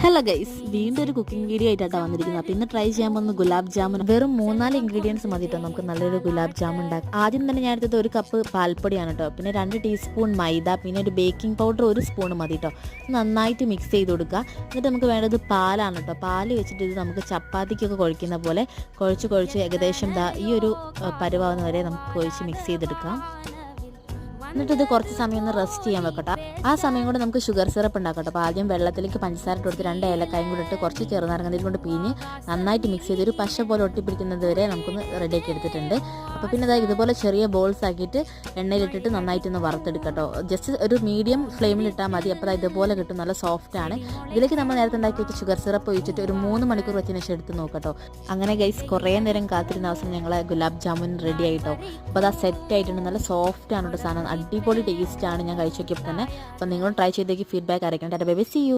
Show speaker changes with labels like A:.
A: Hello guys, വീണ്ടും ഒരു cooking video ആയിട്ടാണ് വന്നിരിക്കുന്നത്. അപ്പോൾ ഇന്ന് ട്രൈ ചെയ്യാൻ പോകുന്നത് ഗുലാബ് ജാമുൻ. വെറും 3-4 ഇൻഗ്രീഡിയൻസ് മതിട്ടോ നമുക്ക് നല്ലൊരു ഗുലാബ് ജാമുൻ ഉണ്ടാക്കാം. ആദ്യം തന്നെ ഞാൻ എടുത്തത് 1 കപ്പ് പാൽപ്പൊടിയാണ് കേട്ടോ. പിന്നെ 2 ടീസ്പൂൺ മൈദ, പിന്നെ ഒരു ബേക്കിംഗ് പൗഡർ 1 സ്പൂൺ മതിട്ടോ. നന്നായിട്ട് മിക്സ് ചെയ്ത് കൊടുക്കുക. എന്നിട്ട് നമുക്ക് വേണ്ടത് പാലാണ് കേട്ടോ. പാല് വെച്ചിട്ട് ഇത് നമുക്ക് ചപ്പാത്തിക്കൊക്കെ കുഴക്കുന്ന പോലെ കുഴച്ച് ഏകദേശം ഈ ഒരു പരുവാകുന്ന വരെ നമുക്ക് കുഴച്ച് മിക്സ് ചെയ്തെടുക്കാം. എന്നിട്ട് ഇത് കുറച്ച് സമയം ഒന്ന് റെസ്റ്റ് ചെയ്യാൻ വെക്കട്ടെ. ആ സമയം കൊണ്ട് നമുക്ക് ഷുഗർ സിറപ്പ് ഉണ്ടാക്കട്ടെ. അപ്പോൾ ആദ്യം വെള്ളത്തിലേക്ക് പഞ്ചസാര ഇട്ട് കൊടുത്ത് 2 ഏലക്കായും കൂടി ഇട്ട് കുറച്ച് ചെറുനാരങ്ങ കൊണ്ട് പിഴിഞ്ഞ് നന്നായിട്ട് മിക്സ് ചെയ്ത് ഒരു പശ പോലെ ഒട്ടിപ്പിടിക്കുന്നത് വരെ നമുക്കൊന്ന് റെഡിയാക്കി എടുത്തിട്ടുണ്ട്. അപ്പോൾ പിന്നെ ഇതുപോലെ ചെറിയ ബോൾസ് ആക്കിയിട്ട് എണ്ണയിലിട്ടിട്ട് നന്നായിട്ടൊന്ന് വറുത്തെടുക്കട്ടോ. ജസ്റ്റ് ഒരു മീഡിയം ഫ്ലെയിമിൽ ഇട്ടാൽ മതി. അപ്പോൾ ഇതുപോലെ കിട്ടും, നല്ല സോഫ്റ്റ് ആണ്. ഇതിലേക്ക് നമ്മൾ നേരത്തെ ഉണ്ടാക്കി വെച്ച് ഷുഗർ സിറപ്പ് ഒഴിച്ചിട്ട് ഒരു 3 മണിക്കൂർ വെച്ചതിന് ശേഷം എടുത്ത് നോക്കട്ടോ. അങ്ങനെ ഗൈസ് കുറേ നേരം കാത്തിരുന്ന അവസരം ഞങ്ങളെ ഗുലാബ് ജാമുൻ റെഡി ആയിട്ടോ. അപ്പോൾ അത് സെറ്റ് ആയിട്ടുണ്ട്, നല്ല സോഫ്റ്റ് ആണ് കേട്ടോ സാധനം. അടിപൊളി ടേസ്റ്റ് ആണ് ഞാൻ കഴിച്ചു നോക്കിയപ്പോൾ തന്നെ. അപ്പോൾ നിങ്ങൾ ട്രൈ ചെയ്തേക്ക് ഫീഡ്ബാക്ക് അറിയിക്കണം. Baby, see U.